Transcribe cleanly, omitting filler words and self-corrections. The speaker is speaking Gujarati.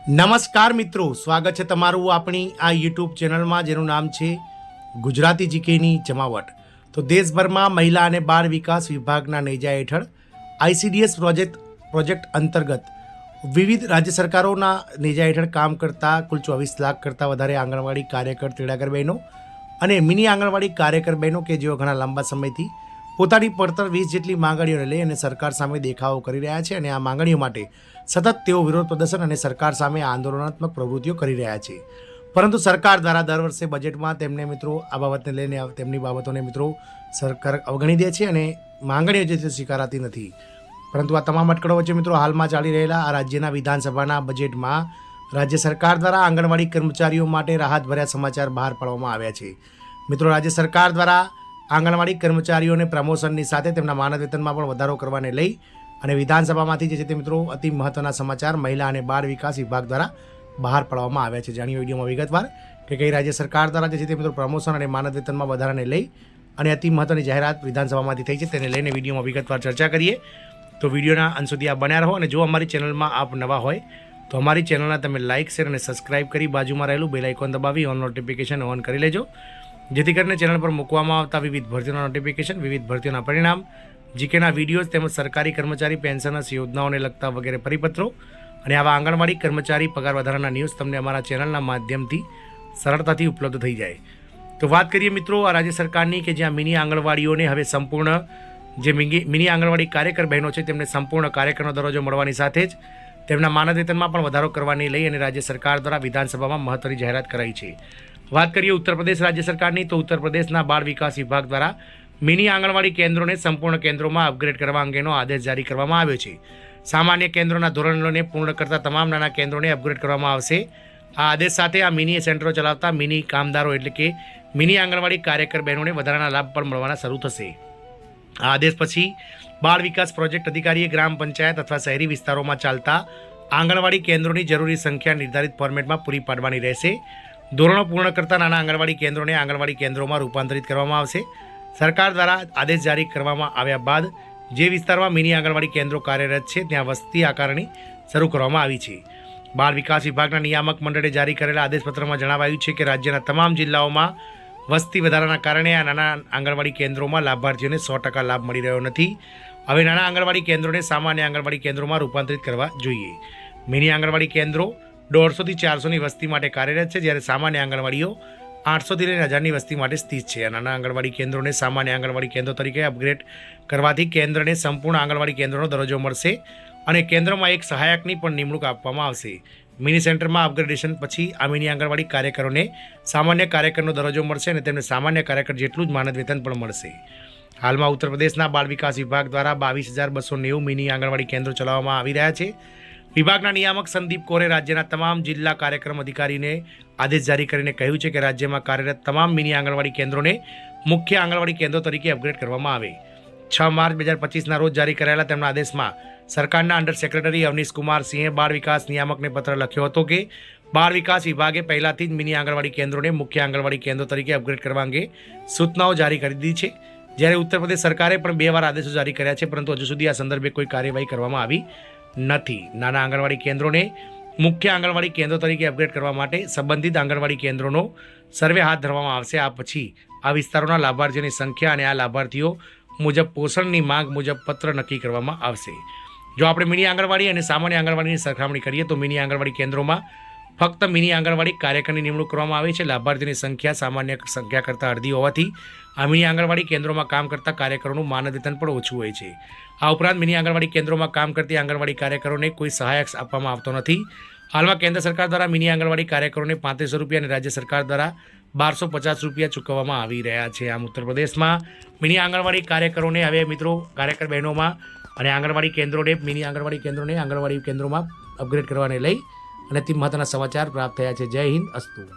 નમસ્કાર મિત્રો, સ્વાગત છે તમારું આપણી આ યુટ્યુબ ચેનલમાં જેનું નામ છે ગુજરાતી જીકેની જમાવટ। તો દેશભરમાં મહિલા અને બાળ વિકાસ વિભાગના નેજા હેઠળ આઈસીડીએસ પ્રોજેક્ટ અંતર્ગત વિવિધ રાજ્ય સરકારોના નેજા હેઠળ કામ કરતા કુલ 24 લાખ કરતાં વધારે આંગણવાડી કાર્યકર તેડાગર બહેનો અને મિની આંગણવાડી કાર્યકર બહેનો કે જેઓ ઘણા લાંબા સમયથી પોતાની પડતર 20 જેટલી માંગણીઓને લઈ અને સરકાર સામે દેખાવો કરી રહ્યા છે અને આ માંગણીઓ માટે સતત તેઓ વિરોધ પ્રદર્શન અને સરકાર સામે આંદોલનાત્મક પ્રવૃત્તિઓ કરી રહ્યા છે। પરંતુ સરકાર દ્વારા દર વર્ષે બજેટમાં તેમને મિત્રો આ બાબતને લઈને તેમની બાબતોને મિત્રો સરકાર અવગણી દે છે અને માંગણીઓ જે છે સ્વીકારાતી નથી। પરંતુ આ તમામ અટકળો વચ્ચે મિત્રો હાલમાં ચાલી રહેલા આ રાજ્યના વિધાનસભાના બજેટમાં રાજ્ય સરકાર દ્વારા આંગણવાડી કર્મચારીઓ માટે રાહતભર્યા સમાચાર બહાર પાડવામાં આવ્યા છે। મિત્રો રાજ્ય સરકાર દ્વારા આંગણવાડી કર્મચારીઓને પ્રમોશનની સાથે તેમના માનદ વેતનમાં પણ વધારો કરવાને લઈ અને વિધાનસભામાંથી જે છે તે મિત્રો અતિ મહત્વના સમાચાર મહિલા અને બાળ વિકાસ વિભાગ દ્વારા બહાર પાડવામાં આવ્યા છે। જાણીએ વિડીયોમાં વિગતવાર કે કઈ રાજ્ય સરકાર દ્વારા જે છે તે મિત્રો પ્રમોશન અને માનદ વેતનમાં વધારાને લઈ અને અતિ મહત્વની જાહેરાત વિધાનસભામાંથી થઈ છે તેને લઈને વિડીયોમાં વિગતવાર ચર્ચા કરીએ। તો વિડીયોના અંત સુધી આપ બન્યા રહો અને જો અમારી ચેનલમાં આપ નવા હોય તો અમારી ચેનલના તમે લાઇક શેર અને સબસ્ક્રાઇબ કરી બાજુમાં રહેલું બેલ આઇકોન દબાવી ઓન નોટિફિકેશન ઓન કરી લેજો, જેથી કરીને ચેનલ પર મૂકવામાં આવતા વિવિધ ભરતીઓના નોટિફિકેશન, વિવિધ ભરતીઓના પરિણામ, જીકેના વિડીયોઝ તેમજ સરકારી કર્મચારી પેન્શનર્સ યોજનાઓને લગતા વગેરે પરિપત્રો અને આવા આંગણવાડી કર્મચારી પગાર વધારાના ન્યૂઝ તમને અમારા ચેનલના માધ્યમથી સરળતાથી ઉપલબ્ધ થઈ જાય। તો વાત કરીએ મિત્રો આ રાજ્ય સરકારની કે જ્યાં મિની આંગણવાડીઓને હવે સંપૂર્ણ જે મિની આંગણવાડી કાર્યકર બહેનો છે તેમને સંપૂર્ણ કાર્યકરનો દરજ્જો મળવાની સાથે જ તેમના માનદ વેતનમાં પણ વધારો કરવાની લઈ અને રાજ્ય સરકાર દ્વારા વિધાનસભામાં મહત્વની જાહેરાત કરાઈ છે। વાત કરીએ ઉત્તર પ્રદેશ રાજ્ય સરકારની તો ઉત્તર પ્રદેશના બાળ વિકાસ વિભાગ દ્વારા મિની આંગણવાડી કેન્દ્રોને સંપૂર્ણ કેન્દ્રોમાં અપગ્રેડ કરવા અંગેનો આદેશ જારી કરવામાં આવ્યો છે। સામાન્ય કેન્દ્રોના ધોરણોને પૂર્ણ કરતા તમામ નાના કેન્દ્રોને અપગ્રેડ કરવામાં આવશે। આ આદેશ સાથે આ મિની સેન્ટરો ચલાવતા મિની કામદારો એટલે કે મિની આંગણવાડી કાર્યકર બહેનોને વધારાના લાભ પણ મળવાના શરૂ થશે। આ આદેશ પછી બાળ વિકાસ પ્રોજેક્ટ અધિકારીએ ગ્રામ પંચાયત અથવા શહેરી વિસ્તારોમાં ચાલતા આંગણવાડી કેન્દ્રોની જરૂરી સંખ્યા નિર્ધારિત ફોર્મેટમાં પૂરી પાડવાની રહેશે। ધોરણો પૂર્ણ કરતા નાના આંગણવાડી કેન્દ્રોને આંગણવાડી કેન્દ્રોમાં રૂપાંતરિત કરવામાં આવશે। સરકાર દ્વારા આદેશ જારી કરવામાં આવ્યા બાદ જે વિસ્તારમાં મિની આંગણવાડી કેન્દ્રો કાર્યરત છે ત્યાં વસ્તી આકારણી શરૂ કરવામાં આવી છે। બાળ વિકાસ વિભાગના નિયામક મંડળે જારી કરેલા આદેશપત્રમાં જણાવાયું છે કે રાજ્યના તમામ જિલ્લાઓમાં વસ્તી વધારાના કારણે આ નાના આંગણવાડી કેન્દ્રોમાં લાભાર્થીઓને 100% લાભ મળી રહ્યો નથી। હવે નાના આંગણવાડી કેન્દ્રોને સામાન્ય આંગણવાડી કેન્દ્રોમાં રૂપાંતરિત કરવા જોઈએ। મિની આંગણવાડી કેન્દ્રો 150 થી 400ની વસ્તી માટે કાર્યરત છે, જ્યારે સામાન્ય આંગણવાડીઓ 800 થી 1000ની વસ્તી માટે સ્થિત છે। નાના આંગણવાડી કેન્દ્રોને સામાન્ય આંગણવાડી કેન્દ્રો તરીકે અપગ્રેડ કરવાથી કેન્દ્રને સંપૂર્ણ આંગણવાડી કેન્દ્રોનો દરજ્જો મળશે અને કેન્દ્રમાં એક સહાયકની પણ નિમણૂક આપવામાં આવશે। મિની સેન્ટરમાં અપગ્રેડેશન પછી આ મિની આંગણવાડી કાર્યકરોને સામાન્ય કાર્યકરનો દરજ્જો મળશે અને તેમને સામાન્ય કાર્યકર જેટલું જ માનદ વેતન પણ મળશે। હાલમાં ઉત્તર પ્રદેશના બાળ વિકાસ વિભાગ દ્વારા 22,290 મિની આંગણવાડી કેન્દ્રો ચલાવવામાં આવી રહ્યા છે। વિભાગના નિયામક સંદીપ કૌરે રાજ્યના તમામ જિલ્લા કાર્યક્રમ અધિકારીને આદેશ જારી કરીને કહ્યું છે કે રાજ્યમાં કાર્યરત તમામ મિની આંગણવાડી કેન્દ્રોને મુખ્ય આંગણવાડી કેન્દ્રો તરીકે અપગ્રેડ કરવામાં આવે। 6 માર્ચ 2025ના રોજ જારી કરાયેલા તેમના આદેશમાં સરકારના અંડર સેક્રેટરી અવનીશ કુમાર સિંહે બાળ વિકાસ નિયામકને પત્ર લખ્યો હતો કે બાળ વિકાસ વિભાગે પહેલાથી જ મિની આંગણવાડી કેન્દ્રોને મુખ્ય આંગણવાડી કેન્દ્રો તરીકે અપગ્રેડ કરવા અંગે સૂચનાઓ જારી કરી દીધી છે, જ્યારે ઉત્તર પ્રદેશ સરકારે પણ 2 વાર આદેશો જારી કર્યા છે, પરંતુ હજુ સુધી આ સંદર્ભે કોઈ કાર્યવાહી કરવામાં આવી નથી। નાના આંગણવાડી કેન્દ્રોને મુખ્ય આંગણવાડી કેન્દ્રો તરીકે અપગ્રેડ કરવા માટે સંબંધિત આંગણવાડી કેન્દ્રોનો સર્વે હાથ ધરવામાં આવશે। આ પછી આ વિસ્તારોના લાભાર્થીઓની સંખ્યા અને આ લાભાર્થીઓ મુજબ પોષણની માંગ મુજબ પત્ર નક્કી કરવામાં આવશે। જો આપણે મિની આંગણવાડી અને સામાન્ય આંગણવાડીની સરખામણી કરીએ તો મિની આંગણવાડી કેન્દ્રોમાં ફક્ત મિની આંગણવાડી કાર્યકરની નિમણૂક કરવામાં આવે છે। લાભાર્થીઓની સંખ્યા સામાન્ય સંખ્યા કરતાં અડધી હોવાથી આ મિની આંગણવાડી કેન્દ્રોમાં કામ કરતા કાર્યકરોનું માનદ વેતન પણ ઓછું હોય છે। આ ઉપરાંત મિની આંગણવાડી કેન્દ્રોમાં કામ કરતી આંગણવાડી કાર્યકરોને કોઈ સહાયક આપવામાં આવતો નથી। હાલમાં કેન્દ્ર સરકાર દ્વારા મિની આંગણવાડી કાર્યકરોને 3500 રૂપિયા અને રાજ્ય સરકાર દ્વારા 1250 રૂપિયા ચૂકવવામાં આવી રહ્યા છે। આમ ઉત્તર પ્રદેશમાં મિની આંગણવાડી કાર્યકરોને હવે મિત્રો કાર્યકર બહેનોમાં અને આંગણવાડી કેન્દ્રોને મિની આંગણવાડી કેન્દ્રોને આંગણવાડી કેન્દ્રોમાં અપગ્રેડ કરવાને લઈ અને તે મહત્વના સમાચાર પ્રાપ્ત થયા છે। જય હિન્દ, અસ્તુ।